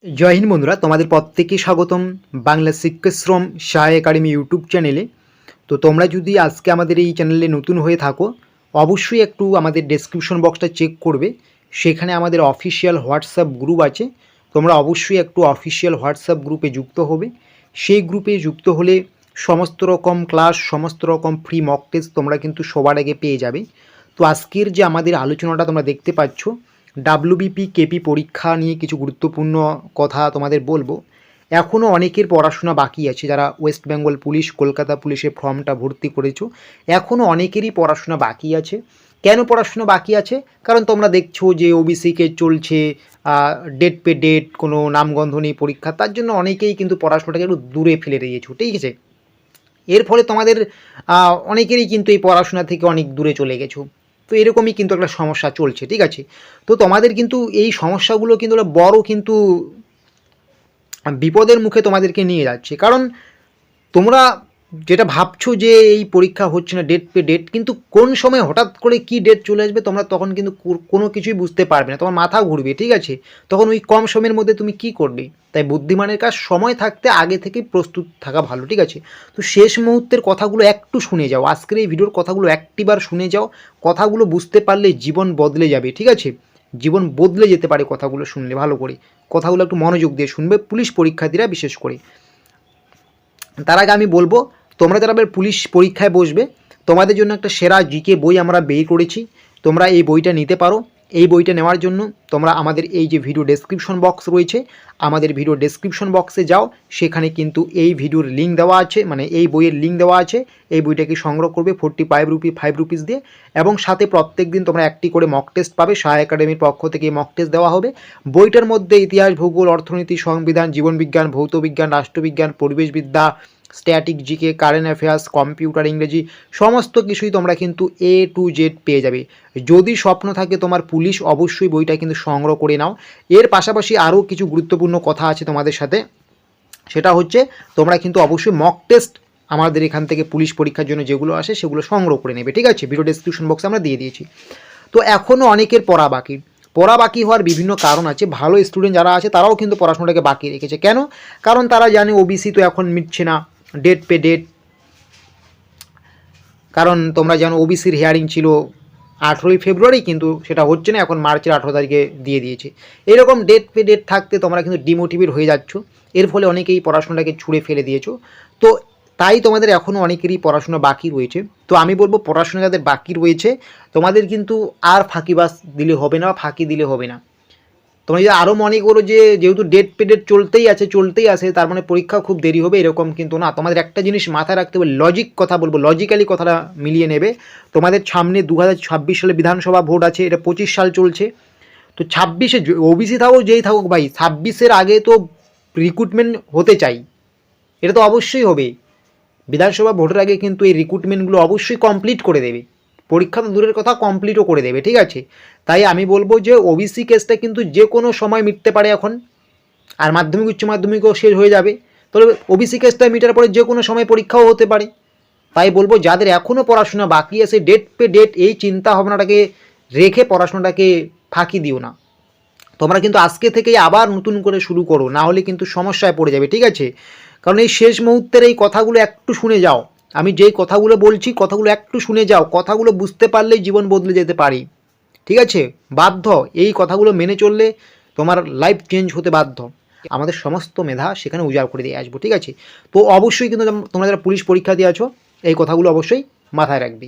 जय हिंद बंधुरा तुम्हारे प्रत्येके स्वागतम बांगला शिक्षाश्रम सहाय एकाडेमी यूट्यूब चैनेले। तो तुम्हारा यदि आज के आमादेर এই চ্যানেলে নতুন হয়ে থাকো অবশ্যই একটু আমাদের ডেসক্রিপশন বক্সটা চেক করবে, সেখানে আমাদের অফিসিয়াল হোয়াটসঅ্যাপ গ্রুপ আছে। তোমরা অবশ্যই একটু অফিসিয়াল হোয়াটসঅ্যাপ গ্রুপে যুক্ত হবে। সেই গ্রুপে যুক্ত হলে সমস্ত রকম ক্লাস সমস্ত রকম ফ্রি মক টেস্ট তোমরা কিন্তু সবার আগে পেয়ে যাবে। তো আজকের যে আমাদের আলোচনাটা তোমরা দেখতে পাচ্ছ ডাব্লিউবিপি কেপি পরীক্ষা নিয়ে কিছু গুরুত্বপূর্ণ কথা তোমাদের বলবো। এখনও অনেকের পড়াশোনা বাকি আছে, যারা ওয়েস্ট বেঙ্গল পুলিশ কলকাতা পুলিশে ফর্মটা ভর্তি করেছো এখনও অনেকেরই পড়াশোনা বাকি আছে। কেন পড়াশোনা বাকি আছে? কারণ তোমরা দেখছো যে ওবিসিকে চলছে ডেট পে ডেট, কোনো নামগন্ধ নেই পরীক্ষা, তার জন্য অনেকেই কিন্তু পড়াশোনাটাকে একটু দূরে ফেলে দিয়েছো, ঠিক আছে। এর ফলে তোমাদের অনেকেরই কিন্তু এই পড়াশোনা থেকে অনেক দূরে চলে গেছো। তো এরকমই কিন্তু একটা সমস্যা চলছে, ঠিক আছে। তো তোমাদের কিন্তু এই সমস্যাগুলো কিন্তু বড় কিন্তু বিপদের মুখে তোমাদেরকে নিয়ে যাচ্ছে। কারণ তোমরা যেটা ভাবছো যে এই পরীক্ষা হচ্ছে না ডেট পে ডেট, কিন্তু কোন সময় হঠাৎ করে কি ডেট চলে আসবে তোমরা তখন কিন্তু কোনো কিছুই বুঝতে পারবে না, তোমার মাথা ঘুরবে, ঠিক আছে। তখন ওই কম সময়ের মধ্যে তুমি কি করবে? তাই বুদ্ধিমানের কাজ সময় থাকতে আগে থেকে প্রস্তুত থাকা ভালো, ঠিক আছে। তো শেষ মুহূর্তের কথাগুলো একটু শুনে যাও, আজকের এই ভিডিওর কথাগুলো একটিবার শুনে যাও। কথাগুলো বুঝতে পারলে জীবন বদলে যাবে, ঠিক আছে। জীবন বদলে যেতে পারে কথাগুলো শুনলে, ভালো করে কথাগুলো একটু মনোযোগ দিয়ে শুনবে, পুলিশ পরীক্ষার্থীরা বিশেষ করে। তার আগে আমি বলবো, তোমরা যারা পুলিশ পরীক্ষায় বসবে তোমাদের জন্য একটা সেরা জিকে বই আমরা বের করেছি, তোমরা এই বইটা নিতে পারো। এই বইটা নেওয়ার জন্য তোমরা আমাদের এই যে ভিডিও ডেসক্রিপশন বক্স রয়েছে, আমাদের ভিডিও ডেসক্রিপশন বক্সে যাও, সেখানে কিন্তু এই ভিডিওর লিঙ্ক দেওয়া আছে, মানে এই বইয়ের লিঙ্ক দেওয়া আছে। এই বইটাকে সংগ্রহ করবে 45 রুপিস দিয়ে, এবং সাথে প্রত্যেক দিন তোমরা একটি করে মক টেস্ট পাবে, সহায় একাডেমির পক্ষ থেকে মক টেস্ট দেওয়া হবে। বইটার মধ্যে ইতিহাস, ভূগোল, অর্থনীতি, সংবিধান, জীবনবিজ্ঞান, ভৌতবিজ্ঞান, রাষ্ট্রবিজ্ঞান, পরিবেশবিদ্যা, static GK, current affairs, computer, ইংরেজি সমস্ত কিছুই তোমরা কিন্তু A to Z পেয়ে যাবে। যদি স্বপ্ন থাকে তোমার পুলিশ, অবশ্যই বইটা কিন্তু সংগ্রহ করে নাও। এর পাশাপাশি আরও কিছু গুরুত্বপূর্ণ কথা আছে তোমাদের সাথে, সেটা হচ্ছে তোমরা কিন্তু অবশ্যই মক টেস্ট আমাদের এখান থেকে পুলিশ পরীক্ষার জন্য যেগুলো আসে সেগুলো সংগ্রহ করে নেবে, ঠিক আছে। ভিডিও ডেসক্রিপশন বক্সে আমরা দিয়ে দিয়েছি। তো এখনও অনেকের পড়া বাকি হওয়ার বিভিন্ন কারণ আছে। ভালো স্টুডেন্ট যারা আছে তারাও কিন্তু পড়াশোনাটাকে বাকি রেখেছে। কেন? কারণ তারা জানে ওবিসি তো এখন মিটছে না, ডেট পে ডেট। কারণ তোমরা জানো ওবিসির হিয়ারিং ছিল 18ই ফেব্রুয়ারি, কিন্তু সেটা হচ্ছে না, এখন মার্চের 18 তারিখে দিয়ে দিয়েছে। এরকম ডেট পে ডেট থাকতে তোমরা কিন্তু ডিমোটিভেট হয়ে যাচ্ছ, এর ফলে অনেকেই পড়াশোনাটাকে ছুঁড়ে ফেলে দিয়েছো। তো তাই তোমাদের এখনও অনেকেরই পড়াশোনা বাকি রয়েছে। তো আমি বলবো পড়াশোনা যাদের বাকি রয়েছে তোমাদের কিন্তু আর ফাঁকিবাজ দিলে হবে না, ফাঁকি দিলে হবে না। তোমরা যদি আরও মনে করো যে যেহেতু ডেট পে ডেট চলতেই আছে তার মানে পরীক্ষা খুব দেরি হবে, এরকম কিন্তু না। তোমাদের একটা জিনিস মাথায় রাখতে হবে, লজিক কথা বলবো, লজিক্যালি কথাটা মিলিয়ে নেবে। তোমাদের সামনে 2026 সালে বিধানসভা ভোট আছে, এটা 25 সাল চলছে। তো 26-এ ওবিসি থাকুক যেই থাকুক ভাই, 26-এর আগে তো রিক্রুটমেন্ট হতে চাই, এটা তো অবশ্যই হবে। বিধানসভা ভোটের আগে কিন্তু এই রিক্রুটমেন্টগুলো অবশ্যই কমপ্লিট করে দেবে, পরীক্ষা তো দূরের কথা কমপ্লিটও করে দেবে, ঠিক আছে। তাই আমি বলবো যে ওবিসি কেসটা কিন্তু যে কোনো সময় মিটতে পারে এখন, আর মাধ্যমিক উচ্চ মাধ্যমিকও শেষ হয়ে যাবে, তবে ওবিসি কেসটা মিটার পরে যে কোনো সময় পরীক্ষাও হতে পারে। তাই বলবো যাদের এখনও পড়াশোনা বাকি আছে ডেট পে ডেট এই চিন্তা ভাবনাটাকে রেখে পড়াশোনাটাকে ফাঁকি দিও না। তোমরা কিন্তু আজকে থেকেই আবার নতুন করে শুরু করো, না হলে কিন্তু সমস্যায় পড়ে যাবে, ঠিক আছে। কারণ এই শেষ মুহূর্তের এই কথাগুলো একটু শুনে যাও, আমি যেই কথাগুলো বলছি কথাগুলো একটু শুনে যাও, কথাগুলো বুঝতে পারলেই জীবন বদলে যেতে পারি, ঠিক আছে। বাধ্য এই কথাগুলো মেনে চললে তোমার লাইফ চেঞ্জ হতে বাধ্য। আমাদের সমস্ত মেধা সেখানে উজাড় করে দিয়ে আসবো, ঠিক আছে। তো অবশ্যই কিন্তু তোমরা যারা পুলিশ পরীক্ষা দিয়ে আছো এই কথাগুলো অবশ্যই মাথায় রাখবে।